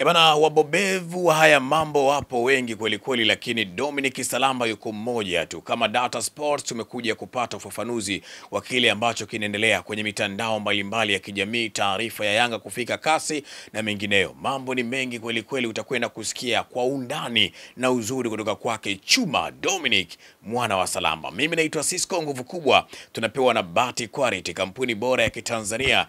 Ebana, wabobevu wa haya mambo wapo wengi kweli kweli, lakini Dominic Salamba yuko mmoja tu. Kama Data Sports tumekuja kupata ufafanuzi wa kile ambacho kinaendelea kwenye mitandao mbalimbali ya kijamii, taarifa ya Yanga kufika kasi na mengineyo. Mambo ni mengi kweli kweli, utakwenda kusikia kwa undani na uzuri kutoka kwake Chuma Dominic mwana wa Salamba. Mimi naitwa Cisco nguvu kubwa, tunapewa na Bati Quality, kampuni bora ya Kitanzania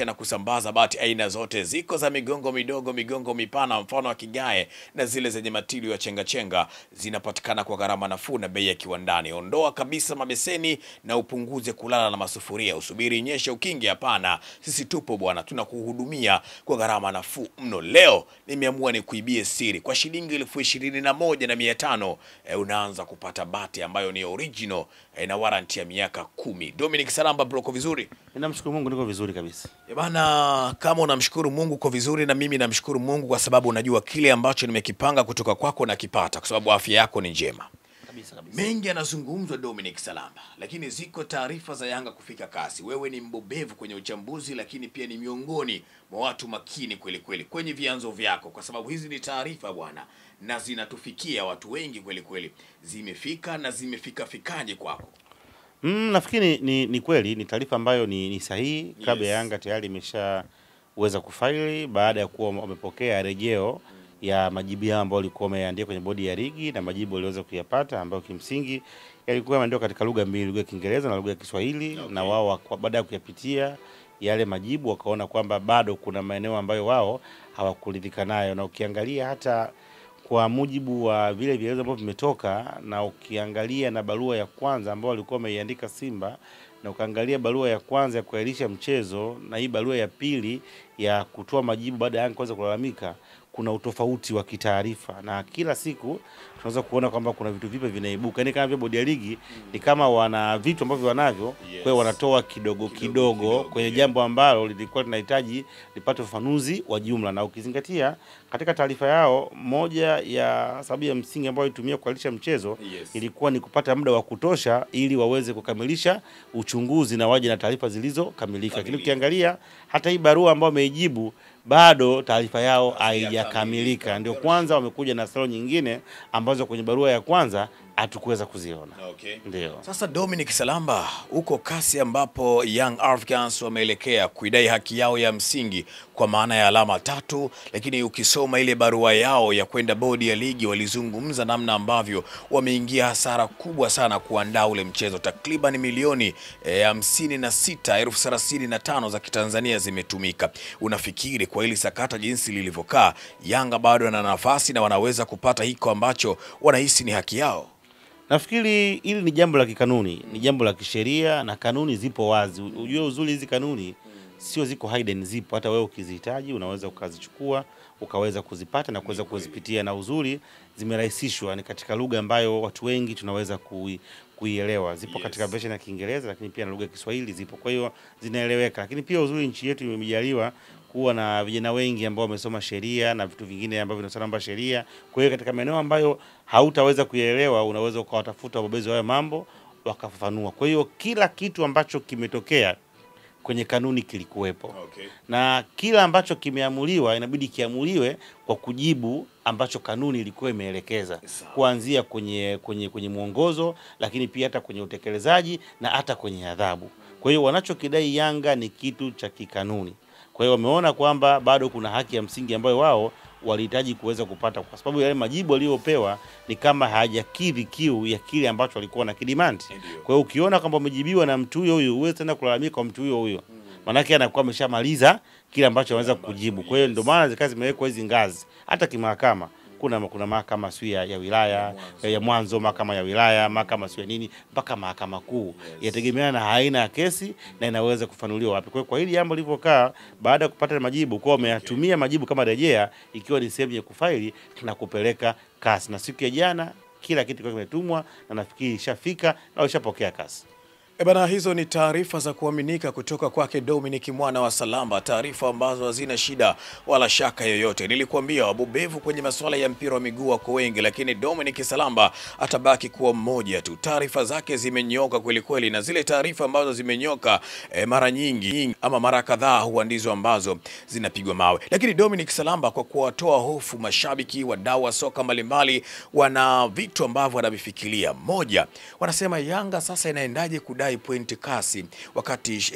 na kusambaza bati aina zote, ziko za migongo midogo, migongo mipana, mfano wa kigae, na zile zenye matili ya chenga chenga, zinapatikana kwa gharama nafuu na bei ya kiwandani. Ondoa kabisa mabeseni na upunguze kulala na masufuria, usubiri nyesha ukinge. Hapana, sisi tupo bwana, tunakuhudumia kwa gharama nafuu mno. Leo nimeamua nikuibie siri. Kwa shilingi 21,500 unaanza kupata bati ambayo ni original na warranty ya miaka 10. Dominic Salamba, broko vizuri? Ninamshukuru Mungu niko vizuri kabisa. Bana, kama unamshukuru Mungu kwa vizuri, na mimi namshukuru Mungu kwa sababu unajua kile ambacho nimekipanga kutoka kwako nakipata, kwa sababu afya yako ni njema. Kabisa. Mengi yanazungumzwa Dominic Salamba, lakini ziko taarifa za Yanga kufika kasi. Wewe ni mbobevu kwenye uchambuzi, lakini pia ni miongoni mwa watu makini kweli kweli kwenye vyanzo vyako, kwa sababu hizi ni taarifa bwana, na zinatufikia watu wengi kweli kweli. Zimefika na zimefika fikaje kwako? Nafikiri ni kweli, ni taarifa ambayo ni sahihi. Klabu ya Yanga tayari imeshaweza kufaili baada ya kuwa wamepokea rejeo ya majibu yao ambayo walikuwa wameandika kwenye bodi ya ligi, na majibu waliweza kuyapata ambayo kimsingi yalikuwa yameandikwa katika lugha mbili, lugha ya Kiingereza na lugha ya Kiswahili. Na wao baada ya kuyapitia yale majibu wakaona kwamba bado kuna maeneo ambayo wao hawakuridhika nayo, na ukiangalia hata kwa mujibu wa vile vielezo ambavyo vimetoka, na ukiangalia na barua ya kwanza ambayo walikuwa wameiandika Simba, na ukaangalia barua ya kwanza ya kuahirisha mchezo na hii barua ya pili ya kutoa majibu baada ya Yanga kuanza kulalamika, kuna utofauti wa kitaarifa, na kila siku tunaweza kuona kwamba kuna vitu vipya vinaibuka. Yaani kama vile bodi ya ligi ni kama wana vitu ambavyo wanavyo, kwa hiyo wanatoa kidogo kwenye jambo ambalo lilikuwa linahitaji lipate ufafanuzi wa jumla. Na ukizingatia katika taarifa yao, moja ya sababu ya msingi ambayo ilitumia kuahirisha mchezo ilikuwa ni kupata muda wa kutosha ili waweze kukamilisha uchunguzi na waje na taarifa zilizokamilika. Lakini ukiangalia hata hii barua ambayo wameijibu, bado taarifa yao haijakamilika. Ndio kwanza wamekuja na salo nyingine ambazo kwenye barua ya kwanza hatukuweza kuziona. Okay. Ndio. Sasa Dominic Salamba, uko kasi ambapo Young Africans wameelekea kuidai haki yao ya msingi kwa maana ya alama 3, lakini ukisoma ile barua yao ya kwenda bodi ya ligi, walizungumza namna ambavyo wameingia hasara kubwa sana kuandaa ule mchezo. Takriban milioni 56,035 za Kitanzania zimetumika. Unafikiri kwa hili sakata jinsi lilivyokaa, Yanga bado wana nafasi na wanaweza kupata hiko ambacho wanahisi ni haki yao? Nafikiri hili ni jambo la kikanuni, ni jambo la kisheria, na kanuni zipo wazi. Ujue uzuri hizi kanuni sio ziko hidden, zipo. Hata wewe ukizihitaji unaweza ukazichukua, ukaweza kuzipata na kuweza kuzipitia, na uzuri zimerahisishwa, ni katika lugha ambayo watu wengi tunaweza kuielewa. Zipo katika version ya Kiingereza, lakini pia na lugha ya Kiswahili zipo. Kwa hiyo zinaeleweka. Lakini pia uzuri nchi yetu imejaliwa kuwa na vijana wengi ambao wamesoma sheria na vitu vingine ambavyo vinasoma sheria. Kwa hiyo katika maeneo ambayo hautaweza kuielewa, unaweza ukawatafuta wabobezi wa mambo wakafafanua. Kwa hiyo kila kitu ambacho kimetokea kwenye kanuni kilikuwepo. Na kila ambacho kimeamuliwa inabidi kiamuliwe kwa kujibu ambacho kanuni ilikuwa imeelekeza, kuanzia kwenye mwongozo, lakini pia hata kwenye utekelezaji na hata kwenye adhabu. Kwa hiyo wanachokidai Yanga ni kitu cha kikanuni. Kwa hiyo wameona kwamba bado kuna haki ya msingi ambayo wao walihitaji kuweza kupata, kwa sababu yale majibu waliopewa ni kama hajakidhi kiu ya kile ambacho walikuwa na kidemand. Kwa hiyo ukiona kwamba umejibiwa na mtu huyo, uweze tena kulalamika kwa mtu huyo, maana yake anakuwa ameshamaliza kile ambacho anaweza kujibu. Kwa hiyo ndio maana zikazi zimewekwa hizi ngazi. Hata kimahakama kuna mahakama ya wilaya ya mwanzo, mahakama ya wilaya, mahakama nini, mpaka mahakama kuu. Yategemeana na aina ya kesi na inaweza kufanuliwa wapi. Kwa hili jambo lilivyokaa, baada ya kupata majibu, kwa wameyatumia majibu kama rejea, ikiwa ni sehemu ya kufaili na kupeleka kasi. Na siku ya jana kila kitu kimetumwa, na nafikiri ishafika na ishapokea kasi. Bana, hizo ni taarifa za kuaminika kutoka kwake Dominic Mwana wa Salamba, taarifa ambazo hazina shida wala shaka yoyote. Nilikuambia wabobevu kwenye masuala ya mpira wa miguu wako wengi, lakini Dominic Salamba atabaki kuwa mmoja tu. Taarifa zake zimenyoka kweli kweli, na zile taarifa ambazo zimenyoka mara nyingi ama mara kadhaa huwa ndizo ambazo zinapigwa mawe. Lakini Dominic Salamba, kwa kuwatoa hofu mashabiki, wadau wa soka mbalimbali, wana vitu ambavyo wanavifikiria. Moja, wanasema Yanga sasa inaendaje kudai point kasi wakati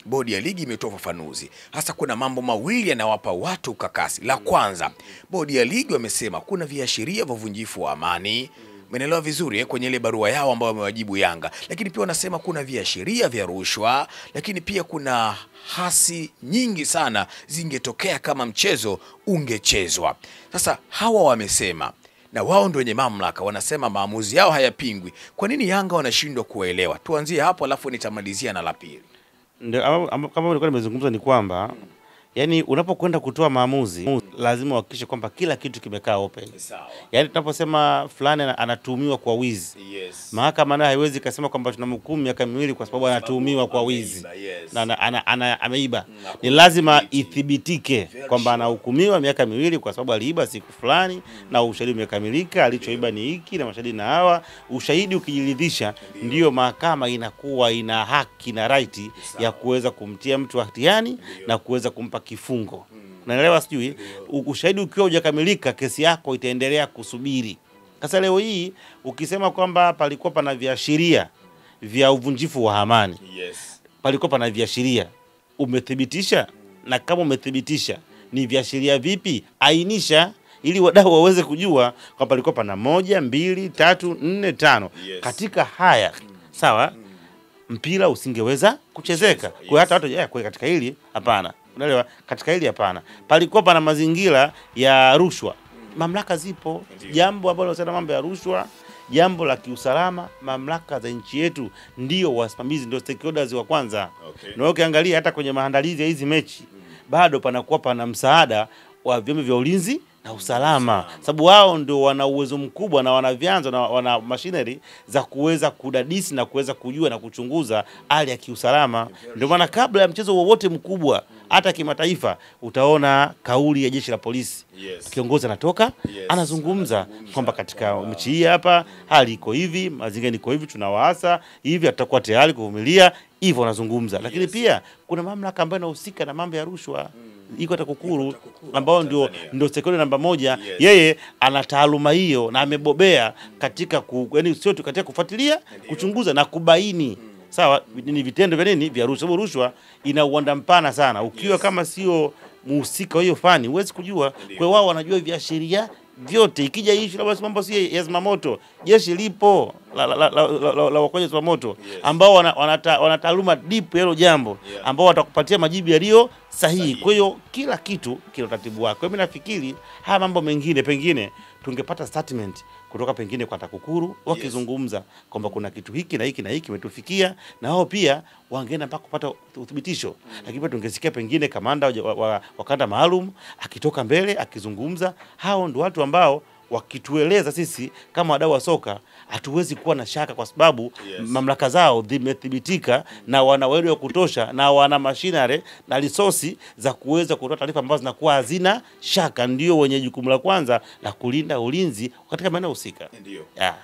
bodi ya ligi imetoa ufafanuzi. Hasa kuna mambo mawili yanawapa watu kakasi. La kwanza, bodi ya ligi wamesema kuna viashiria vya uvunjifu wa amani. Menelewa vizuri kwenye ile barua yao ambayo wamewajibu Yanga. Lakini pia wanasema kuna viashiria vya rushwa, lakini pia kuna hasi nyingi sana zingetokea kama mchezo ungechezwa. Sasa hawa wamesema, na wao ndio wenye mamlaka, wanasema maamuzi yao hayapingwi. Kwa nini Yanga wanashindwa kuelewa? Tuanzie hapo alafu nitamalizia na la pili. Ndio kama nilikuwa nimezungumza ni kwamba yani unapokwenda kutoa maamuzi lazima uhakikishe kwamba kila kitu kimekaa open. Sawa. Yani tunaposema fulani anatuhumiwa kwa wizi. Yes. Mahakama nayo haiwezi kusema kwamba tunamhukumu miaka 2 kwa sababu anatuhumiwa kwa wizi. Yes. Na ameiba. Ni lazima ithibitike kwamba anahukumiwa miaka 2 kwa sababu aliiba siku fulani na ushahidi umekamilika, alichoiba ni hiki na mashahidi na hawa. Ushahidi ukijiridhisha ndio mahakama inakuwa ina haki na right ya kuweza kumtia mtu hatiani na kuweza kumpa kifungo. Unaelewa sijui? Ushahidi ukiwa hujakamilika, kesi yako itaendelea kusubiri. Sasa leo hii ukisema kwamba palikuwa pana viashiria vya uvunjifu wa amani. Yes. Palikuwa pana viashiria. Umethibitisha? Na kama umethibitisha, ni viashiria vipi? Ainisha ili wadau waweze kujua kwamba palikuwa pana 1, 2, 3, 4, 5. Yes. Katika haya, sawa? Mpira usingeweza kuchezeka. Yes. Kwa hata watu kwa katika hili hapana. Unaelewa? Katika hili hapana. Palikuwa pana mazingira ya rushwa. Mamlaka zipo. Jambo ambalo sana mambo ya rushwa, jambo la kiusalama, mamlaka za nchi yetu ndio wasimamizi, ndio stakeholders wa kwanza. Okay. Na ukiangalia hata kwenye maandalizi ya hizi mechi bado panakuwa pana msaada wa vyombo vya ulinzi na usalama, sababu wao ndio wana uwezo mkubwa na wana vyanzo na wana machinery za kuweza kudadisi na kuweza kujua na kuchunguza hali ya kiusalama. Ndio maana kabla ya mchezo wowote mkubwa hata kimataifa utaona kauli ya jeshi la polisi. Yes. Kiongozi anatoka, anazungumza kwamba katika mechi hii hapa hali iko hivi, mazingira iko hivi, tunawaasa hivi, tutakuwa tayari kuvumilia, hivyo anazungumza. Lakini pia kuna mamlaka ambayo inahusika na mambo ya rushwa. Iko TAKUKURU ambao ndio sekondari namba 1. Yes. Yeye ana taaluma hiyo na amebobea katika yani sio tu katika kufuatilia, kuchunguza na kubaini sawa ni vitendo vya nini vya rushwa. Rushwa ina uwanda mpana sana. Ukiwa kama sio muhusika hiyo fani huwezi kujua. Kwa wao wanajua viashiria vyote. Ikija issue labda mambo si ya zimamoto, jeshi lipo la wakoje zimamoto ambao wana taaluma deep hilo jambo, ambao watakupatia majibu yaliyo sahihi. Kwa hiyo kila kitu kina utaratibu wake. Mimi nafikiri haya mambo mengine pengine tungepata statement kutoka pengine kwa TAKUKURU wakizungumza kwamba kuna kitu hiki na hiki na hiki umetufikia, na wao pia wangeenda mpaka kupata uthibitisho. Lakini pia tungesikia pengine kamanda wa kanda maalum akitoka mbele akizungumza. Hao ndio watu ambao wakitueleza sisi kama wadau wa soka hatuwezi kuwa na shaka, kwa sababu mamlaka zao zimethibitika na wana uwezo wa kutosha na wana machinery na resources za kuweza kutoa taarifa ambazo zinakuwa hazina shaka. Ndio wenye jukumu la kwanza la kulinda ulinzi katika maeneo husika. Ndio. Yeah.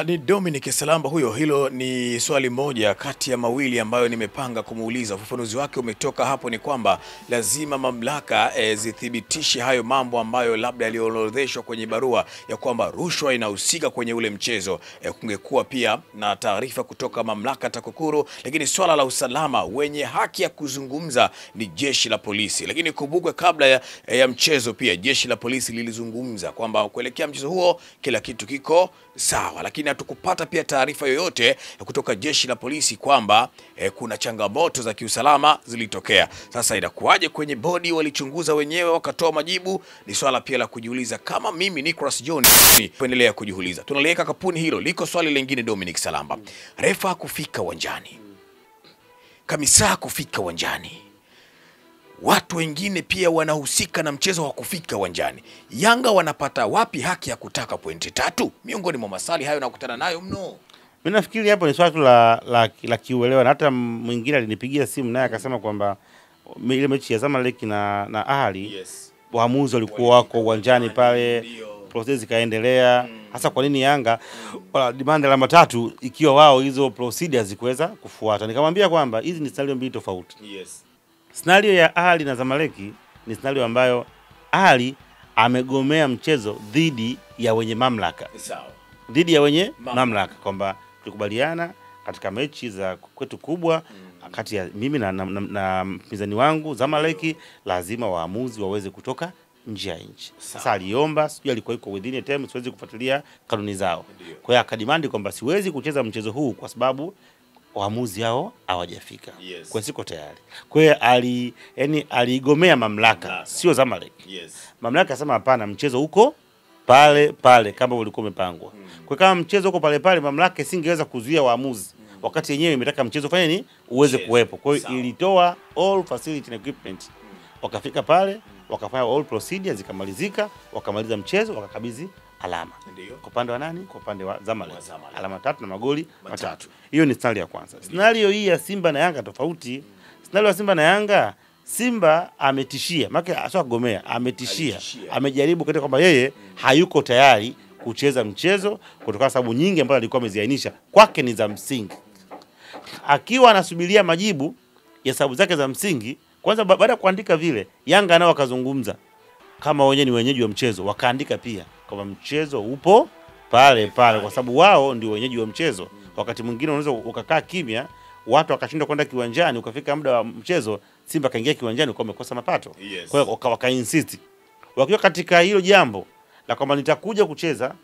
Ni Dominic Salamba huyo. Hilo ni swali moja kati ya mawili ambayo nimepanga kumuuliza. Ufafanuzi wake umetoka hapo, ni kwamba lazima mamlaka zithibitishe hayo mambo ambayo labda yaliorodheshwa kwenye barua ya kwamba rushwa inahusika kwenye ule mchezo. Kungekuwa pia na taarifa kutoka mamlaka TAKUKURU, lakini swala la usalama wenye haki ya kuzungumza ni jeshi la polisi. Lakini kumbukwe kabla ya mchezo pia jeshi la polisi lilizungumza kwamba kuelekea mchezo huo kila kitu kiko sawa, lakini hatukupata pia taarifa yoyote kutoka jeshi la polisi kwamba kuna changamoto za kiusalama zilitokea. Sasa inakuwaje kwenye bodi walichunguza wenyewe wakatoa majibu? Ni swala pia la kujiuliza. Kama mimi Nicholas John kuendelea kujiuliza, tunaliweka kapuni hilo. Liko swali lingine, Dominic Salamba, refa kufika uwanjani, kamisa kufika uwanjani, watu wengine pia wanahusika na mchezo wa kufika uwanjani. Yanga wanapata wapi haki ya kutaka pointi 3? Miongoni mwa maswali hayo nakutana nayo mno. Mimi nafikiri hapo ni swala tu la kiuelewa, na hata mwingine alinipigia simu naye akasema kwamba ile mechi ya Zamalek na Ahli, waamuzi walikuwa wako uwanjani pale, process ikaendelea. Hasa kwa nini Yanga demand alama 3 ikiwa wao hizo procedures zikuweza kufuata? Nikamwambia kwamba hizi ni scenario mbili tofauti. Scenario ya Ahli na Zamalek ni scenario ambayo Ahli amegomea mchezo dhidi ya wenye mamlaka. Sawa. Dhidi ya wenye mamlaka kwamba tulikubaliana katika mechi za kwetu kubwa kati ya mimi na mpinzani wangu Zamalek, lazima waamuzi waweze kutoka nje ya nchi. Sasa aliomba, sijui alikuwa yuko within a time, siwezi kufuatilia kanuni zao. Kwa hiyo akadimandi kwamba siwezi kucheza mchezo huu kwa sababu waamuzi hao hawajafika. Kwa siko tayari. Kwa hiyo aligomea mamlaka, sio Zamalek. Mamlaka akasema hapana, mchezo huko pale pale kama ulikuwa umepangwa. Kwa kama mchezo uko pale pale, mamlaka isingeweza kuzuia waamuzi wakati yenyewe imetaka mchezo fanye nini uweze kuwepo. Kwa hiyo ilitoa all facility and equipment. Wakafika pale, wakafanya all procedures zikamalizika, wakamaliza mchezo, wakakabidhi alama. Kwa upande wa nani? Kwa upande wa Zamalek. Alama 3 na magoli 3. Hiyo ni scenario ya kwanza. Scenario hii ya Simba na Yanga tofauti. Scenario ya Simba na Yanga, Simba ametishia, maana asha kugomea, ametishia, amejaribu kuleta kwamba yeye hayuko tayari kucheza mchezo kutokana sababu nyingi ambazo alikuwa ameziainisha kwake ni za msingi. Akiwa anasubiria majibu ya sababu zake za msingi, kwanza baada ya kuandika vile, Yanga nao wakazungumza kama wenyewe ni wenyeji wa mchezo, wakaandika pia kwamba mchezo upo pale pale kwa sababu wao ndio wenyeji wa mchezo. Wakati mwingine unaweza ukakaa kimya, watu wakashindwa kwenda kiwanjani, ukafika muda wa mchezo Simba kaingia kiwanjani kwa umekosa mapato. Kwa hiyo waka-insist. Wakiwa katika hilo jambo la kwamba nitakuja kucheza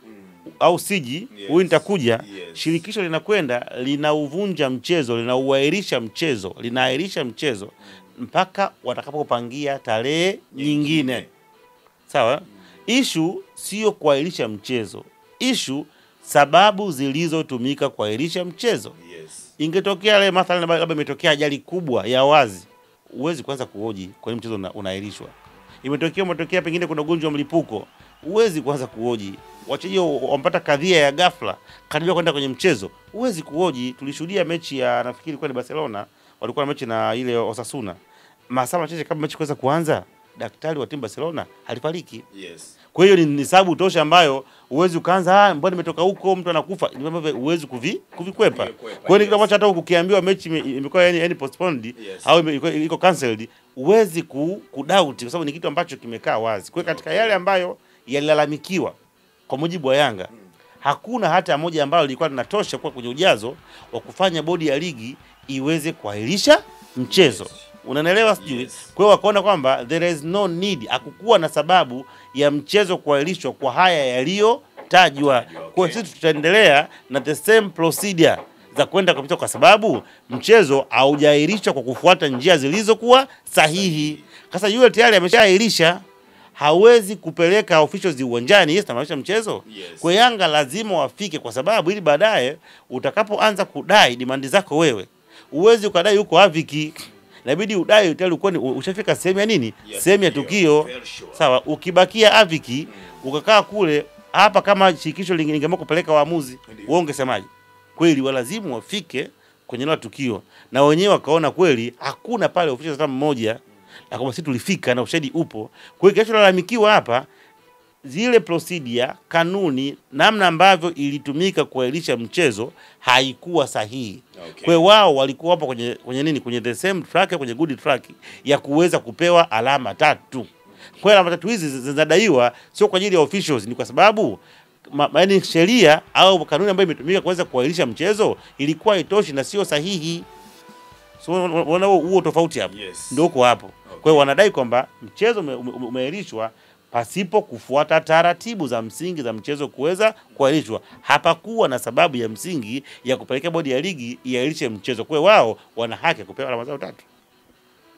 au siji, huyu nitakuja, shirikisho linakwenda linauvunja mchezo, linauahirisha mchezo, linaahirisha mchezo mpaka watakapopangia tarehe nyingine. Sawa? Issue sio kuahirisha mchezo. Issue sababu zilizotumika kuahirisha mchezo. Ingetokea leo mathalan labda imetokea ajali kubwa ya wazi, uwezi kwanza kuhoji kwa nini mchezo unaahirishwa. Umetokea pengine kuna ugonjwa mlipuko, uwezi kwanza kuhoji. Wachezaji wampata kadhia ya ghafla, kadibia kwenda kwenye mchezo, uwezi kuhoji. Tulishuhudia mechi ya nafikiri kwa ni Barcelona, walikuwa na mechi na ile Osasuna. Masaa machache kabla mechi kuanza kuanza, daktari wa timu Barcelona alifariki. Kwa hiyo ni sababu tosha ambayo uwezi ukaanza mbona nimetoka huko mtu anakufa, ni mambo uwezi kuvikwepa. Kwa hiyo ni kitu ambacho hata ukiambiwa mechi imekuwa yani postponed au iko cancelled, uwezi kudoubt kwa sababu ni kitu ambacho kimekaa wazi. Kwa hiyo katika yale ambayo yalilalamikiwa kwa mujibu wa Yanga, hakuna hata moja ambayo ilikuwa linatosha kwa kwenye ujazo wa kufanya bodi ya ligi iweze kuahirisha mchezo. Unanielewa sijui? Kwa hiyo wakaona kwamba there is no need, hakukuwa na sababu ya mchezo kuahirishwa kwa haya yaliyotajwa. Kwa hiyo sisi tutaendelea na the same procedure za kwenda kupita kwa sababu mchezo haujaahirishwa kwa kufuata njia zilizokuwa sahihi. Sasa yule tayari ameshaahirisha, hawezi kupeleka officials uwanjani tamaanisha mchezo. Kwa Yanga lazima wafike kwa sababu ili baadaye utakapoanza kudai demand zako wewe, uwezi ukadai huko Aviki. Inabidi udai tayari uko ushafika sehemu ya nini? Sehemu ya tukio. Sawa, ukibakia Aviki, ukakaa kule, hapa kama shirikisho lingeamua kupeleka waamuzi, wewe ungesemaje? Kweli walazimu wafike kwenye ile tukio. Na wenyewe wakaona kweli hakuna pale official hata mmoja, na kama sisi tulifika na ushahidi upo. Kwa hiyo kinacholalamikiwa hapa zile procedure, kanuni, namna ambavyo ilitumika kuahirisha mchezo haikuwa sahihi. Kwa hiyo wao walikuwa hapo kwenye nini? Kwenye the same track, kwenye good track ya kuweza kupewa alama 3. Kwa hiyo alama 3 hizi zinadaiwa sio kwa ajili ya officials, ni kwa sababu yaani sheria au kanuni ambayo imetumika kuweza kuahirisha mchezo ilikuwa itoshi na sio sahihi. So wana huo tofauti hapo. Ndio uko hapo. Kwa hiyo wanadai kwamba mchezo umeahirishwa pasipo kufuata taratibu za msingi za mchezo kuweza kuahirishwa. Hapakuwa na sababu ya msingi ya kupelekea bodi ya ligi iahirishe mchezo. Kwa hiyo wao wana haki ya kupewa alama zao 3.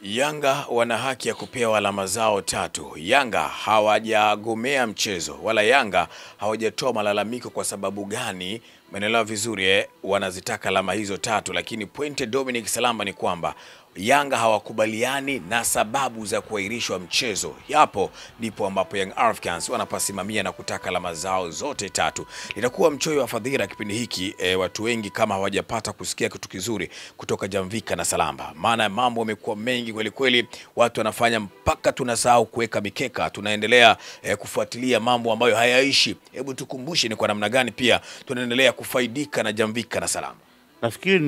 Yanga wana haki ya kupewa alama zao 3. Yanga hawajagomea mchezo wala Yanga hawajatoa malalamiko kwa sababu gani. Menelewa vizuri wanazitaka alama hizo 3, lakini pointe Dominic Salamba ni kwamba Yanga hawakubaliani na sababu za kuahirishwa mchezo. Yapo ndipo ambapo Young Africans wanapasimamia na kutaka alama zao zote tatu. Litakuwa mchoyo wa fadhila kipindi hiki, watu wengi kama hawajapata kusikia kitu kizuri kutoka Jamvika na Salamba. Maana mambo yamekuwa mengi kweli kweli, watu wanafanya mpaka tunasahau kuweka mikeka. Tunaendelea kufuatilia mambo ambayo hayaishi. Hebu tukumbushe ni kwa namna gani pia tunaendelea kufaidika na Jamvika na Salamba. Nafikiri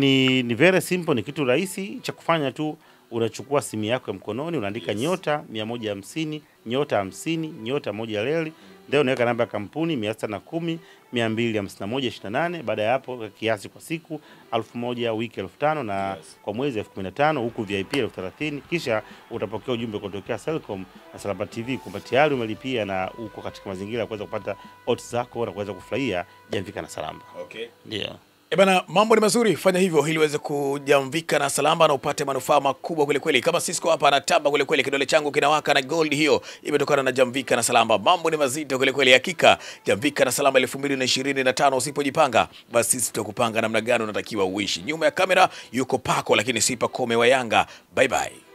ni very simple, ni kitu rahisi cha kufanya tu. Unachukua simu yako ya mkononi, unaandika nyota 150 nyota 50 nyota moja leli, ndio unaweka namba ya kampuni 610 251 Baada ya hapo kiasi kwa siku 1000, wiki 5000 na kwa mwezi 15000, huku VIP 30,000. Kisha utapokea ujumbe kutokea Selcom na Salamba TV kwamba tayari umelipia na uko katika mazingira ya kuweza kupata odds zako na kuweza kufurahia Jamvika na Salamba. Okay. Ndio. Bana, mambo ni mazuri, fanya hivyo ili uweze kujamvika na Salamba na upate manufaa makubwa kweli kweli. Kama Cisco hapa anatamba kweli kweli, kidole changu kinawaka na gold hiyo imetokana na Jamvika na Salamba. Mambo ni mazito kweli kweli, hakika Jamvika na Salamba 2025. Usipojipanga basi sisi tutakupanga namna gani unatakiwa uishi. Nyuma ya kamera yuko Pako, lakini si Pakome wa Yanga. Bye bye.